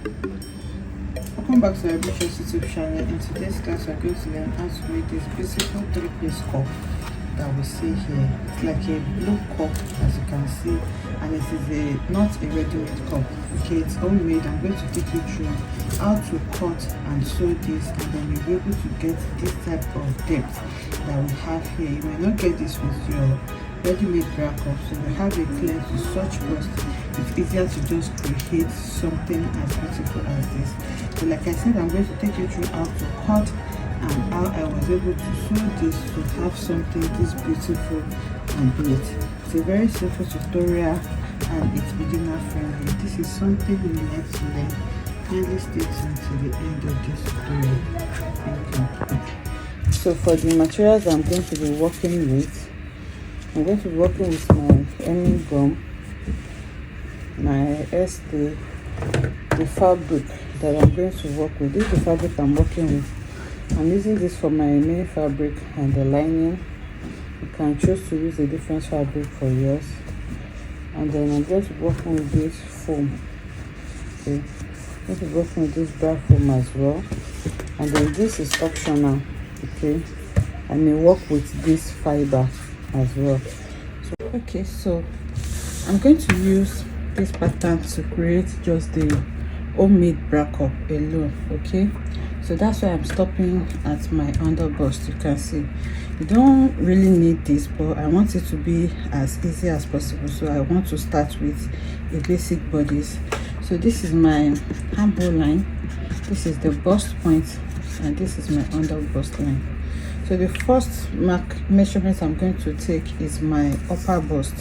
Welcome back to our Ambitious YouTube channel. In today's class, we're going to learn how to make this beautiful three-piece cup that we see here. It's like a blue cup, as you can see, and it is not a ready-made cup. Okay, it's homemade. I'm going to take you through how to cut and sew this, and then you'll be able to get this type of depth that we have here. You may not get this with your ready-made bra cup, so we have a clear to such bust. It's easier to just create something as beautiful as this. So like I said, I'm going to take you through how to cut and how I was able to sew this to have something this beautiful and neat. It's a very simple tutorial and it's beginner friendly. This is something you need to learn. Kindly stay tuned to the end of this tutorial. Thank you. So for the materials I'm going to be working with, I'm going to be working with my hemming gum, my SD, the fabric that I'm going to work with. This is the fabric I'm working with. I'm using this for my main fabric and the lining. You can choose to use a different fabric for yours. And then I'm going to be working with this foam. Okay, I'm going to be working with this bra foam as well. And then this is optional. Okay, I may work with this fiber as well. So okay, so I'm going to use this pattern to create just the homemade bra cup alone. Okay, so that's why I'm stopping at my under bust. You can see you don't really need this, but I want it to be as easy as possible, so I want to start with a basic bodice. So this is my armhole line, this is the bust point, and this is my under bust line. So the first measurement I'm going to take is my upper bust.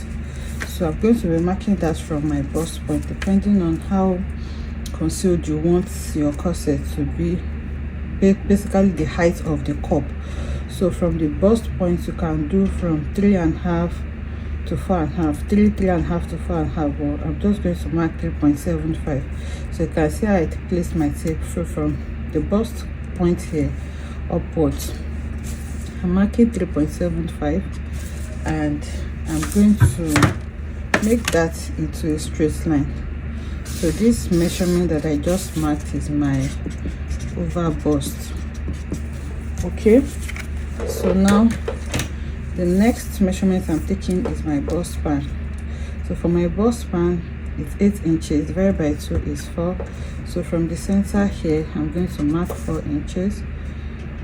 So I'm going to be marking that from my bust point, depending on how concealed you want your corset to be, basically the height of the cup. So from the bust point you can do from 3.5 to 4.5, 3.5 to 4.5. Well, I'm just going to mark 3.75. So you can see how I place my tape. So from the bust point here upwards, I'm marking 3.75, and I'm going to make that into a straight line. So this measurement that I just marked is my over bust. Okay, so now the next measurement I'm taking is my bust span. So for my bust span, it's 8 inches, divided by 2 is 4. So from the center here, I'm going to mark 4 inches,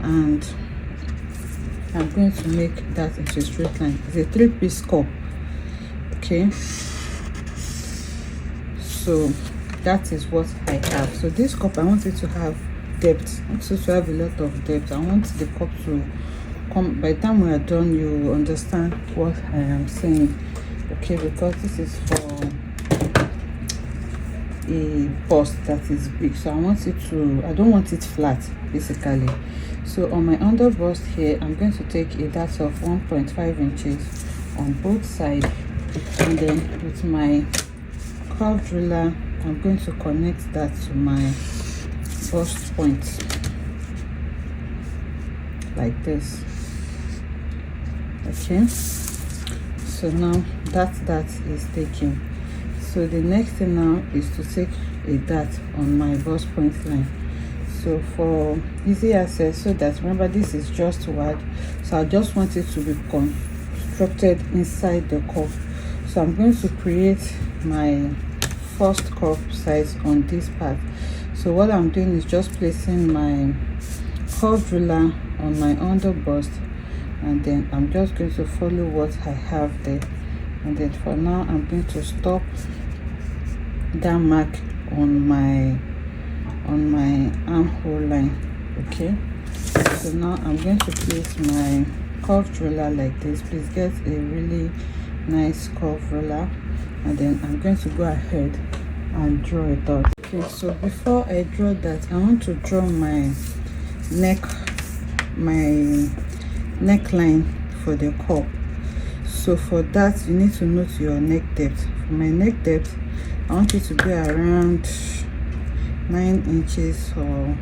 and I'm going to make that into a straight line. It's a 3-piece cup. Okay, so that is what I have. So this cup, I want it to have depth. I want it to have a lot of depth. I want the cup to come, by the time we are done, you will understand what I am saying. Okay, because this is for a bust that is big, so I want it to, I don't want it flat basically. So on my under bust here, I'm going to take a dart of 1.5 inches on both sides, and then with my curved ruler I'm going to connect that to my bust point like this. Okay, so now that is taken. So the next thing now is to take a dart on my bust point line. So for easy access, so that, remember, this is just wide, so I just want it to be constructed inside the cup. So I'm going to create my first curve size on this part. So what I'm doing is just placing my curved ruler on my under bust, and then I'm just going to follow what I have there. And then for now, I'm going to stop that mark on my armhole line. Okay, so now I'm going to place my curved ruler like this. Please get a really nice curved ruler, and then I'm going to go ahead and draw it out. Okay, so before I draw that, I want to draw my neckline for the cup. So for that, you need to note your neck depth. For my neck depth, I want it to be around 9 inches, or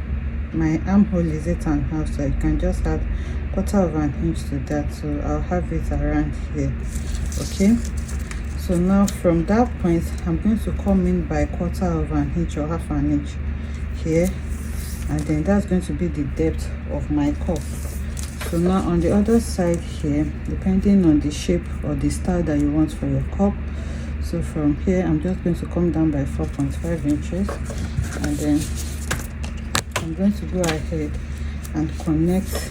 my armhole is 8.5, so you can just add 1/4 of an inch to that. So I'll have it around here. Okay, so now from that point, I'm going to come in by 1/4 of an inch or 1/2 inch here, and then that's going to be the depth of my cup. So now on the other side here, depending on the shape or the style that you want for your cup, so from here I'm just going to come down by 4.5 inches, and then I'm going to go ahead and connect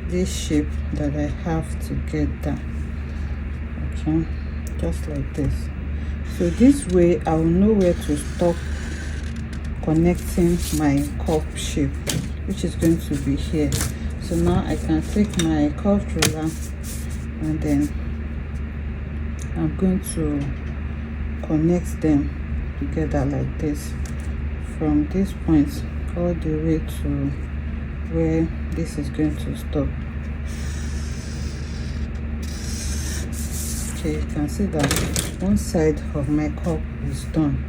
this shape that I have together. Okay, just like this. So this way I will know where to stop connecting my cup shape, which is going to be here. So now I can take my curved ruler, and then I'm going to connect them together like this, from this point all the way to where this is going to stop. Okay, you can see that one side of my cup is done.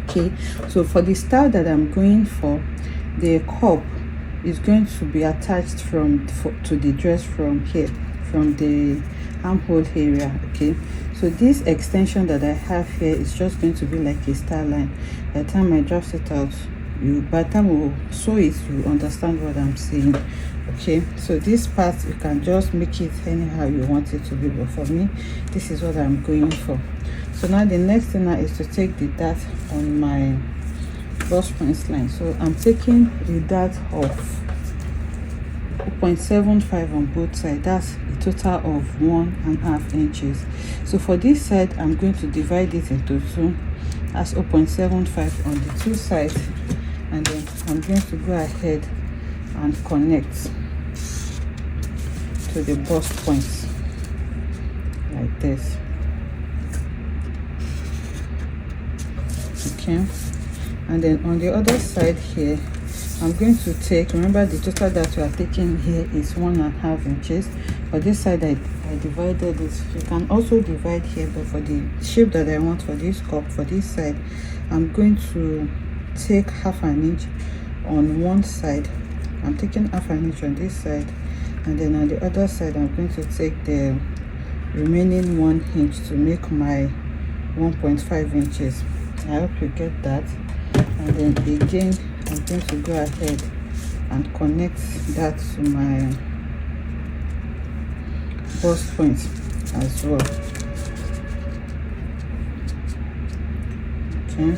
Okay, so for the style that I'm going for, the cup is going to be attached to the dress from here, from the armhole area. Okay, so this extension that I have here is just going to be like a star line. By the time I draft it out, by the time we will sew it, you understand what I'm saying. Okay, so this part you can just make it anyhow you want it to be, but for me this is what I'm going for. So now the next thing now is to take the dart on my bust points line. So I'm taking the dart of 0.75 on both sides. That's a total of 1.5 inches. So for this side I'm going to divide it into two. That's 0.75 on the two sides, and then I'm going to go ahead and connect to the bust points like this. Okay, and then on the other side here I'm going to take, remember the total that we are taking here is 1.5 inches. For this side I divided it. You can also divide here, but for the shape that I want for this cup, for this side I'm going to take 0.5 inch on one side. I'm taking 0.5 inch on this side, and then on the other side I'm going to take the remaining 1 inch to make my 1.5 inches. I hope you get that. And then again I'm going to go ahead and connect that to my bust point as well. Okay,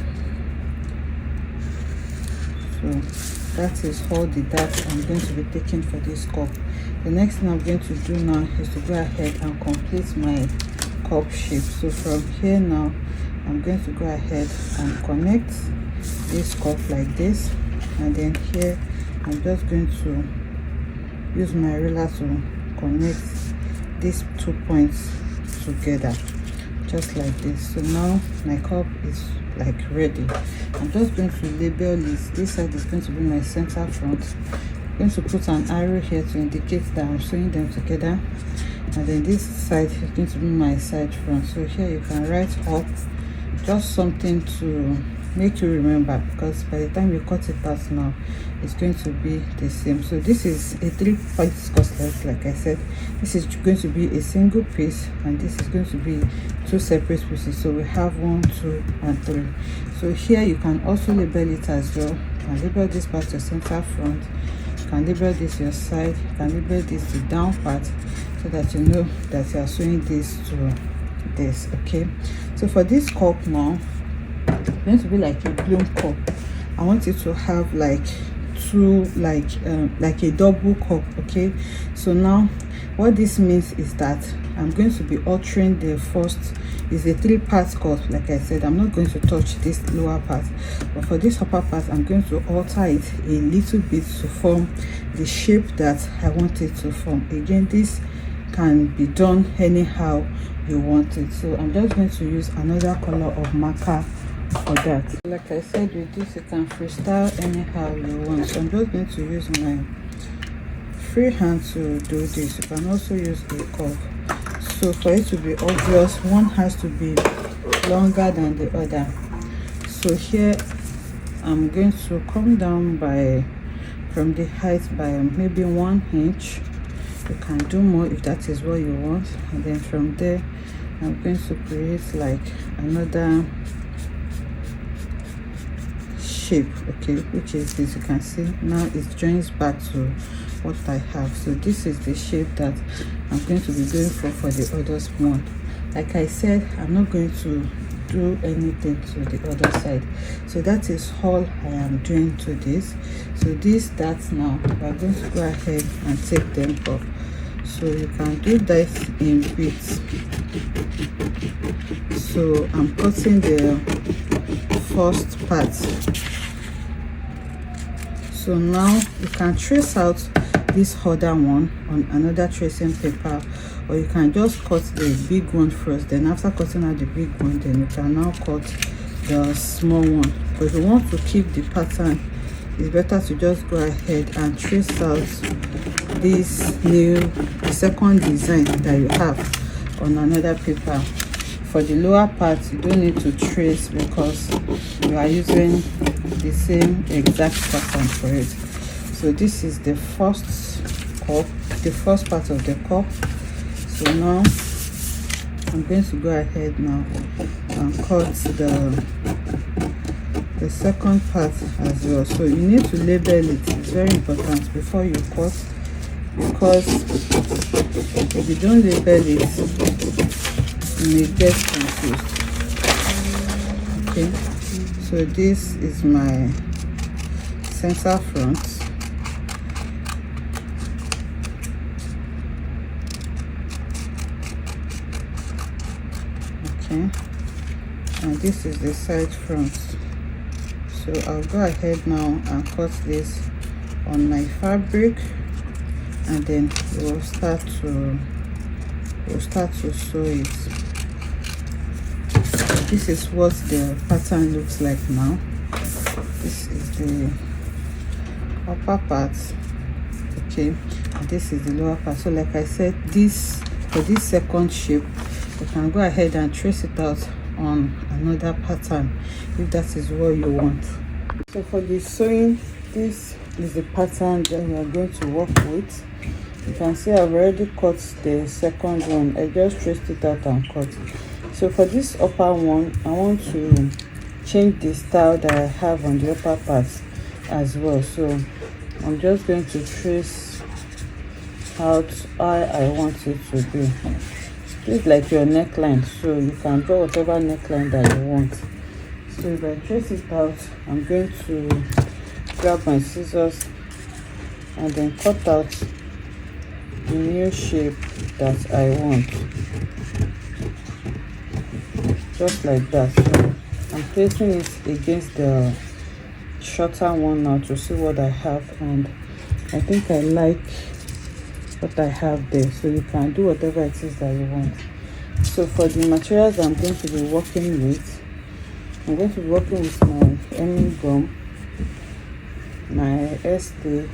so that is all the dart I'm going to be taking for this cup. The next thing I'm going to do now is to go ahead and complete my cup shape. So from here now I'm going to go ahead and connect this cup like this, and then here I'm just going to use my ruler to connect these 2 points together, just like this. So now my cup is like ready. I'm just going to label this side is going to be my center front. I'm going to put an arrow here to indicate that I'm sewing them together, and then this side is going to be my side front. So here you can write up, just something to make you remember, because by the time you cut it out now it's going to be the same. So this is a 3-piece corset. Like I said, this is going to be a single piece, and this is going to be 2 separate pieces. So we have 1, 2 and 3. So here you can also label it as well. You can label this part your center front, you can label this your side, you can label this the down part, so that you know that you are sewing this to this. Okay, so for this cup now, it's going to be like a bloom cup. I want it to have like two, like a double cup. Okay, so now what this means is that I'm going to be altering the first, is a 3-part cut. Like I said, I'm not going to touch this lower part, but for this upper part I'm going to alter it a little bit to form the shape that I want it to form. Again, this can be done anyhow you want it. So I'm just going to use another color of marker for that. Like I said, with this you can freestyle anyhow you want. So I'm just going to use my free hand to do this. You can also use a curve. So for it to be obvious, one has to be longer than the other. So here I'm going to come down from the height by maybe 1 inch. You can do more if that is what you want, and then from there I'm going to create like another shape shape, okay, which is this. You can see now it joins back to what I have. So this is the shape that I'm going to be going for the other one. Like I said, I'm not going to do anything to the other side. So that is all I am doing to this. So this starts now. We're going to go ahead and take them off. So you can do this in bits. So I'm cutting the first part. So now you can trace out this other one on another tracing paper, or you can just cut the big one first. Then after cutting out the big one, then you can now cut the small one. But if you want to keep the pattern, it's better to just go ahead and trace out this the second design that you have on another paper. For the lower part, you don't need to trace because you are using the same exact pattern for it. So this is the first cup, the first part of the cup. So now I'm going to go ahead now and cut the second part as well. So you need to label it. It's very important before you cut, because if you don't label it, you may get confused. Okay, so this is my center front. Okay, and this is the side front. So I'll go ahead now and cut this on my fabric, and then we'll start to sew it. This is what the pattern looks like now. This is the upper part, okay, and this is the lower part. So like I said, this for this second shape, you can go ahead and trace it out on another pattern if that is what you want. So for the sewing, this is the pattern that we are going to work with. You can see I've already cut the second one. I just traced it out and cut. So for this upper one, I want to change the style that I have on the upper part as well. So I'm just going to trace out how I want it to be. It's like your neckline, so you can draw whatever neckline that you want. So if I trace it out, I'm going to grab my scissors and then cut out the new shape that I want, just like that. So I'm placing it against the shorter one now to see what I have, and I think I like what I have there. So you can do whatever it is that you want. So for the materials I'm going to be working with, I'm going to be working with my hemming gum, my stay,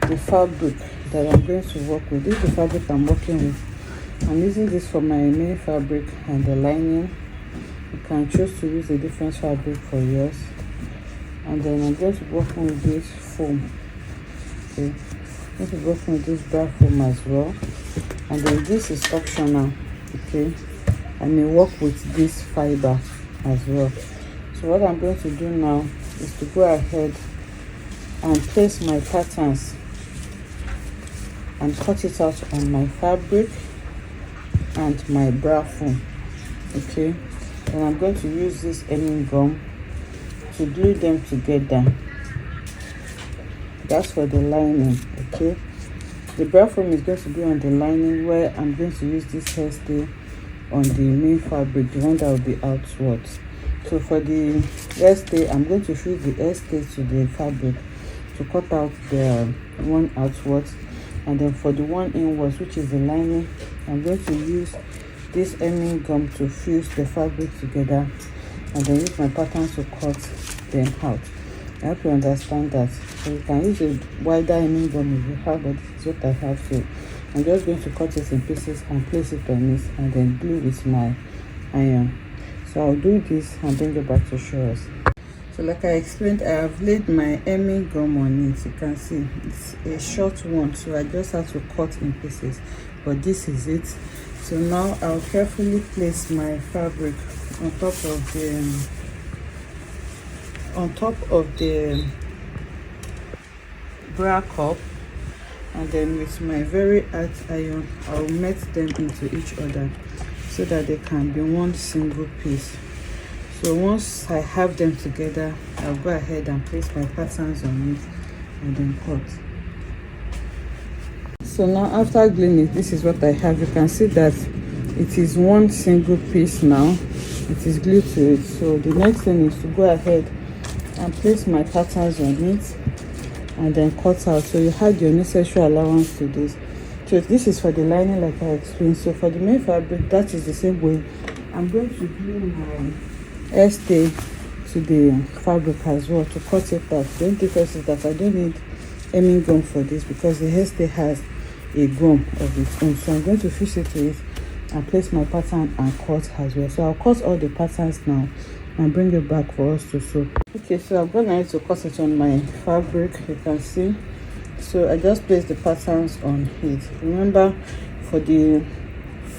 the fabric that I'm going to work with. This is the fabric I'm working with. I'm using this for my main fabric and the lining. You can choose to use a different fabric for yours. And then I'm going to be working with this foam. Okay, I'm going to be working with this bra foam as well. And then this is optional. Okay, I may work with this fiber as well. So what I'm going to do now is to go ahead and place my patterns and cut it out on my fabric and my bra foam. Okay, and I'm going to use this hemming gum to glue them together. That's for the lining. Okay, the bra foam is going to be on the lining, where I'm going to use this hairstay on the main fabric, the one that will be outwards. So for the hairstay, I'm going to fuse the hairstay to the fabric to cut out the one outwards, and then for the one inwards, which is the lining, I'm going to use this hemming gum to fuse the fabric together, and then use my pattern to cut them out. I hope you understand that. So you can use a wider hemming gum if you have, but this is what I have. So I'm just going to cut it in pieces and place it on this, and then glue with my iron. So I'll do this and bring it back to show us. So like I explained, I have laid my hemming gum on it. You can see it's a short one, so I just have to cut in pieces, but this is it. So now I'll carefully place my fabric on top of the on top of the bra cup, and then with my very hot iron I'll melt them into each other so that they can be one single piece. So once I have them together, I'll go ahead and place my patterns on it and then cut. So now after gluing it, this is what I have. You can see that it is one single piece now. It is glued to it. So the next thing is to go ahead and place my patterns on it and then cut out. So you had your necessary allowance to this. So this is for the lining, like I explained. So for the main fabric, that is the same way. I'm going to glue my hairstay to the fabric as well to cut it out. The only difference is that I don't need any gum for this because the hairstay has a gum of its own. So I'm going to fix it to it and place my pattern and cut as well. So I'll cut all the patterns now and bring it back for us to sew. Okay, so I'm going to cut it on my fabric. You can see. So I just place the patterns on it. Remember, for the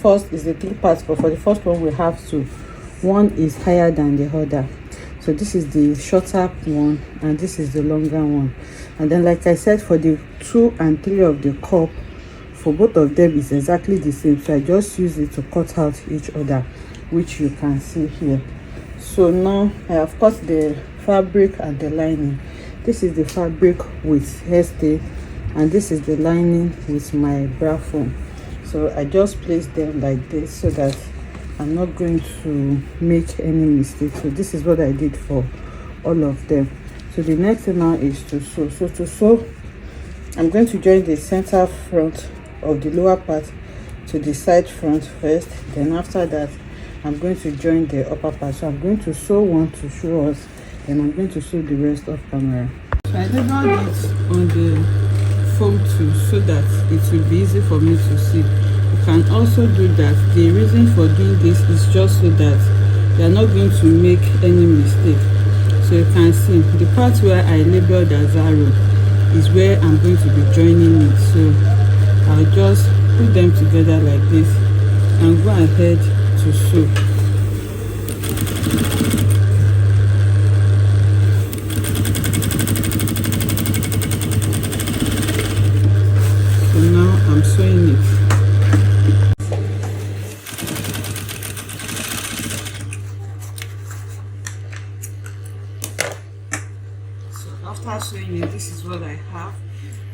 first is the 3 parts, but for the first one we have 2. One is higher than the other. So this is the shorter one and this is the longer one. And then, like I said, for the 2 and 3 of the cup, for both of them is exactly the same. So I just use it to cut out each other, which you can see here. So now I have cut the fabric and the lining. This is the fabric with hairstay and this is the lining with my bra foam. So I just place them like this so that I'm not going to make any mistakes. So this is what I did for all of them. So the next thing now is to sew. So to sew, I'm going to join the center front of the lower part to the side front first. Then after that, I'm going to join the upper part. So I'm going to sew one to show us, and I'm going to sew the rest off camera. So I leveled it on the foam too so that it will be easy for me to see. You can also do that. The reason for doing this is just so that you are not going to make any mistake. So you can see the part where I labeled as arrow is where I'm going to be joining it. So I'll just put them together like this and go ahead to sew. So now I'm sewing it. After sewing it, this is what I have.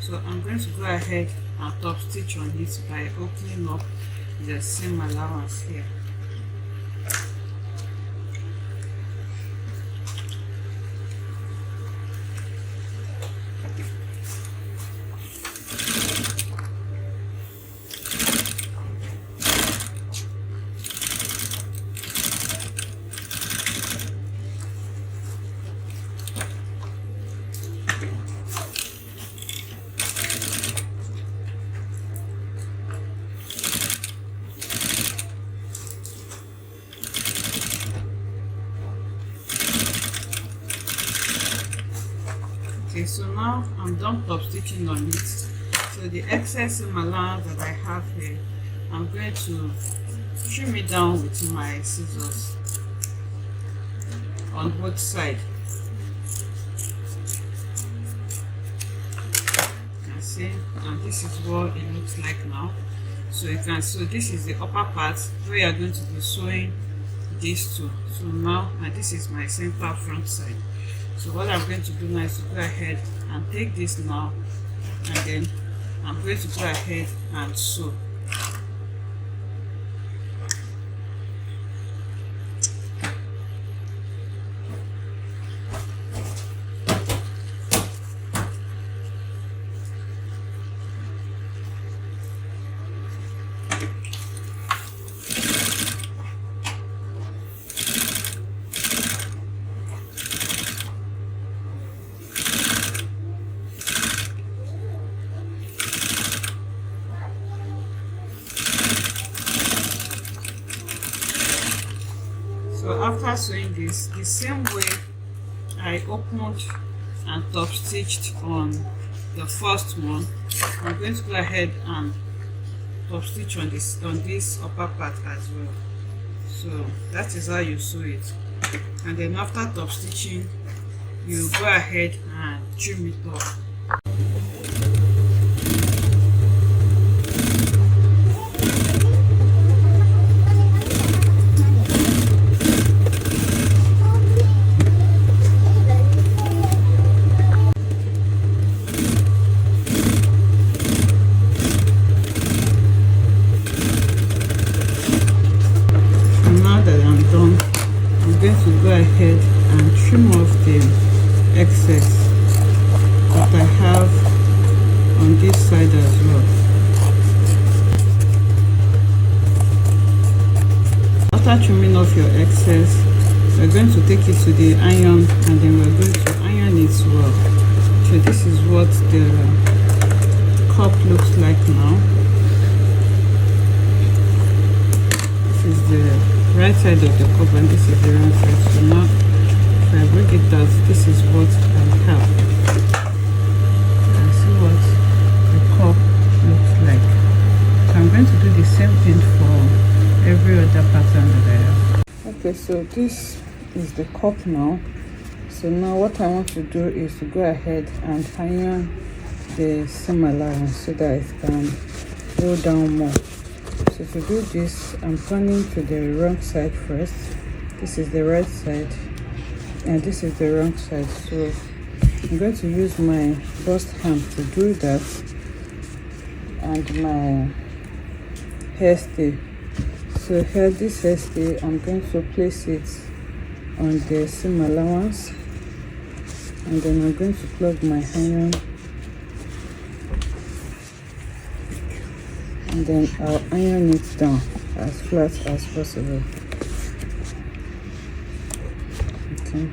So I'm going to go ahead and top stitch on it by opening up the seam allowance here. Okay, so now I'm done top stitching on it. So the excess seam allowance that I have here, I'm going to trim it down with my scissors on both sides. You can see, and this is what it looks like now. So you can, so this is the upper part where you are going to be sewing these two. So now, and this is my center front side. So what I'm going to do now is to go ahead and take this now, and then I'm going to go ahead and sew. So after sewing this, the same way I opened and top stitched on the first one, I'm going to go ahead and top stitch on this upper part as well. So that is how you sew it. And then after top stitching, you go ahead and trim it off. Now that I'm done, I'm going to go ahead and trim off the excess that I have on this side as well. After trimming off your excess, we're going to take it to the iron and then we're going to iron it well. So this is what the cup looks like now. This is the right side of the cup and this is the wrong side. So now if I bring it out, this is what I have. And see what the cup looks like. So I'm going to do the same thing for every other pattern that I have. Okay, so this is the cup now. So now what I want to do is to go ahead and iron the seam allowance so that it can go down more. So to do this, I'm turning to the wrong side first. This is the right side and this is the wrong side. So I'm going to use my bust hand to do that and my hairstay. So here, this hairstay, I'm going to place it on the seam allowance and then I'm going to plug my iron and then I'll iron it down as flat as possible. Okay.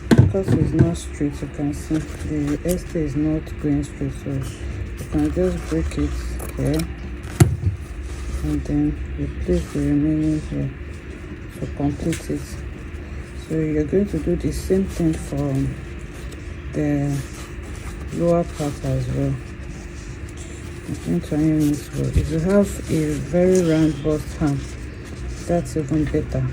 Because it's not straight, you can see the hairstay is not going straight, so you can just break it here and then replace the remaining here to complete it. So you're going to do the same thing for the lower part as well. I'm going to iron it well. If you have a very round bust hand, that's even better.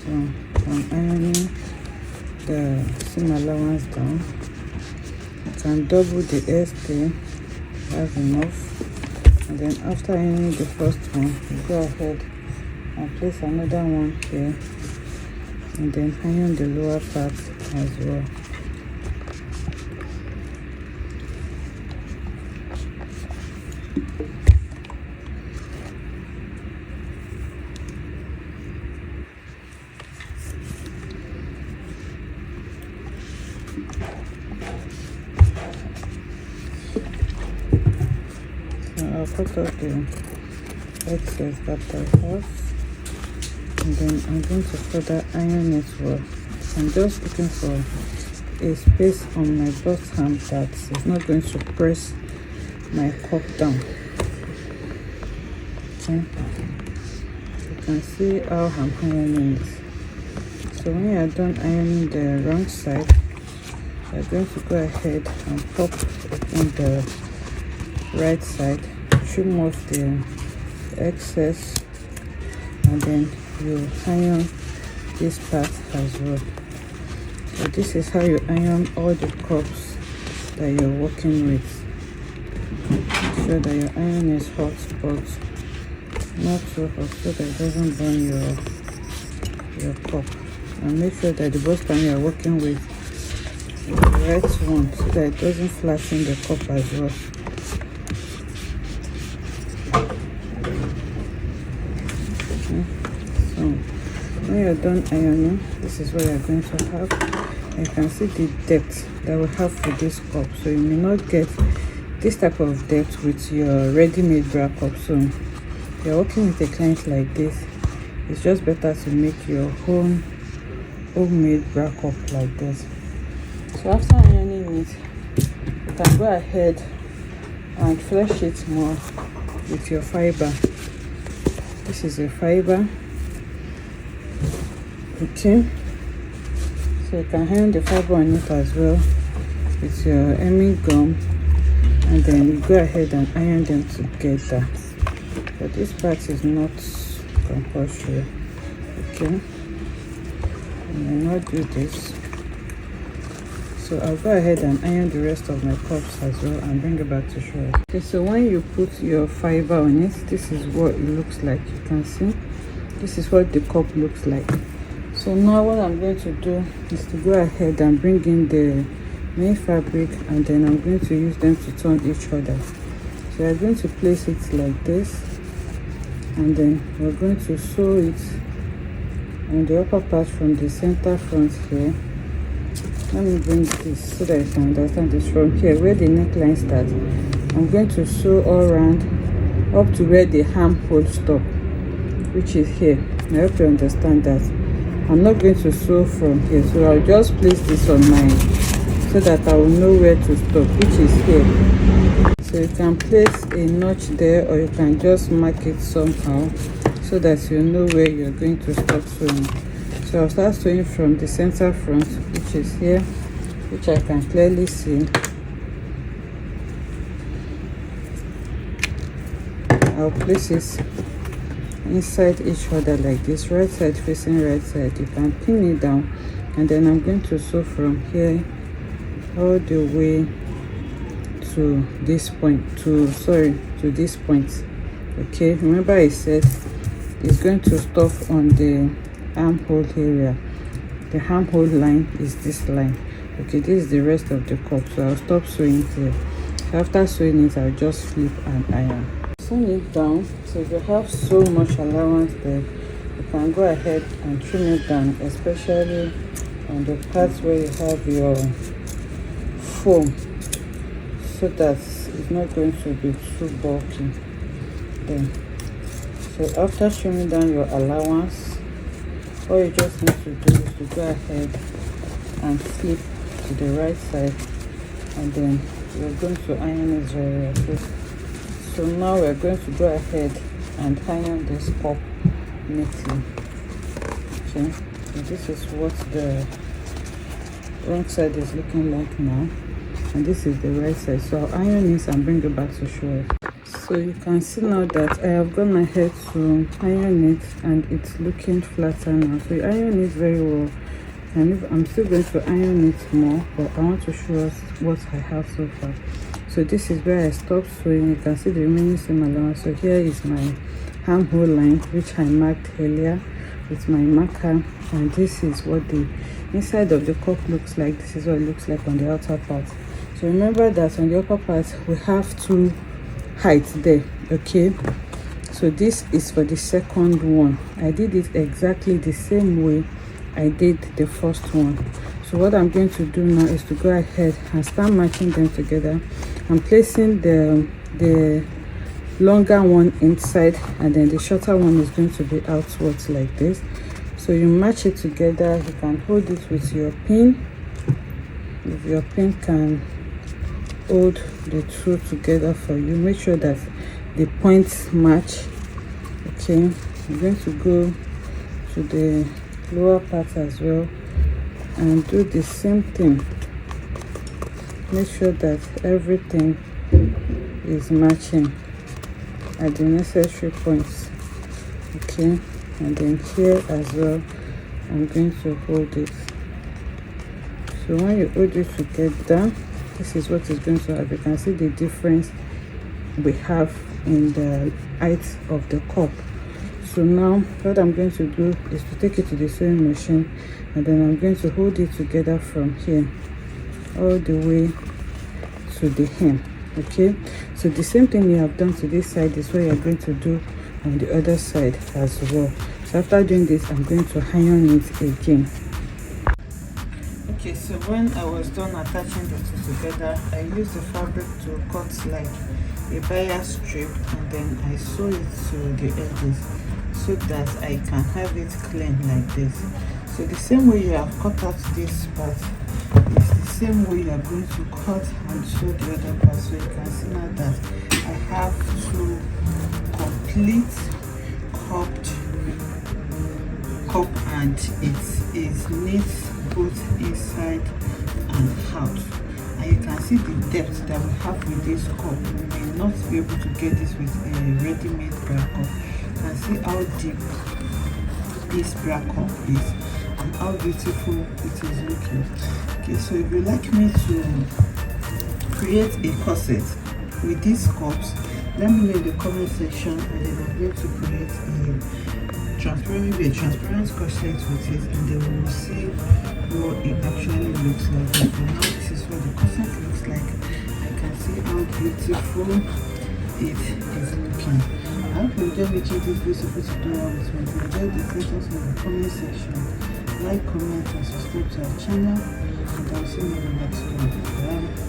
So I'm ironing the seam allowance down. You can double the hairstay, have enough. And then after ironing the first one, you go ahead and place another one here and then iron the lower part as well. I'll cut off the excess that I have and then I'm going to further iron it well. I'm just looking for a space on my bust hand that is not going to press my cup down. Okay, you can see how I'm ironing it. So when you are done ironing the wrong side, you're going to go ahead and pop on the right side, trim off the excess and then you iron this part as well. So this is how you iron all the cups that you're working with. Make sure that your iron is hot but not too hot so that it doesn't burn your cup. And make sure that the bust pan you're working with is the right one so that it doesn't flatten the cup as well. So when you're done ironing, this is what you're going to have. You can see the depth that we have for this cup. So you may not get this type of depth with your ready-made bra cup. So if you're working with a client like this, it's just better to make your homemade bra cup like this. So after ironing it, you can go ahead and flesh it more with your fiber. This is a fiber. Okay, so you can iron the fiber on it as well with your hemming gum and then you go ahead and iron them together. But this part is not compulsory. Okay, I may not do this, so I'll go ahead and iron the rest of my cups as well and bring it back to show you. Okay, so when you put your fiber on it, this is what it looks like. You can see this is what the cup looks like. So now what I'm going to do is to go ahead and bring in the main fabric, and then I'm going to use them to turn each other. So I'm going to place it like this, and then we're going to sew it on the upper part from the center front here. Let me bring this so that you can understand this. From here where the neckline starts, I'm going to sew all around up to where the armhole stop, which is here. I hope you understand that. I'm not going to sew from here, so I'll just place this on mine so that I will know where to stop, which is here. So you can place a notch there, or you can just mark it somehow so that you know where you're going to start sewing. So I'll start sewing from the center front, which is here, which I can clearly see. I'll place it inside each other like this, right side facing right side. You can pin it down, and then I'm going to sew from here all the way to this point, to this point. Okay, remember I said it's going to stop on the armhole area. The armhole line is this line. Okay, this is the rest of the cup, so I'll stop sewing here. So after sewing it, I'll just flip and iron. Sew it down. So if you have so much allowance there, you can go ahead and trim it down, especially on the parts where you have your foam, so that it's not going to be too bulky then. So after trimming down your allowance, all you just need to do is to go ahead and flip to the right side, and then we're going to iron it very well. So now we're going to go ahead and iron this cup neatly. Okay, so this is what the wrong side is looking like now, and this is the right side. So I'll iron this and bring it back to show it. So you can see now that I have gone ahead to iron it, and it's looking flatter now. So you iron it very well, and I'm still going to iron it more, but I want to show us what I have so far. So this is where I stopped sewing. You can see the remaining seam allowance. So here is my armhole line, which I marked earlier with my marker, and this is what the inside of the cup looks like. This is what it looks like on the outer part. So remember that on the upper part we have two heights there. Okay, so this is for the second one. I did it exactly the same way I did the first one. So what I'm going to do now is to go ahead and start matching them together. I'm placing the longer one inside, and then the shorter one is going to be outwards like this. So you match it together. You can hold it with your pin, if your pin can hold the two together for you. Make sure that the points match. Okay, I'm going to go to the lower part as well and do the same thing. Make sure that everything is matching at the necessary points. Okay, and then here as well I'm going to hold it. So when you hold it together, this is what is going to have. You can see the difference we have in the height of the cup. So now what I'm going to do is to take it to the sewing machine, and then I'm going to hold it together from here all the way to the hem. Okay, so the same thing you have done to this side is what you're going to do on the other side as well. So after doing this, I'm going to iron it again. Okay, so when I was done attaching the two together, I used the fabric to cut like a bias strip, and then I sew it to the edges so that I can have it clean like this. So the same way you have cut out this part is the same way you are going to cut and sew the other part. So you can see now that I have two complete cup, and it is neat both inside and out. and you can see the depth that we have with this cup. We may not be able to get this with a ready-made bra cup. You can see how deep this bra cup is and how beautiful it is looking. Okay, so if you'd like me to create a corset with these cups, let me know in the comment section, and then I'm going to create a transparent corset with it, and then we will see what it actually looks like. But for now, this is what the corset looks like. I can see how beautiful it is looking. I hope you enjoyed making this beautiful tutorial with me. If you enjoyed this, let us know in the comment section. Like, comment, and subscribe to our channel, and I'll see you in the next video. Bye.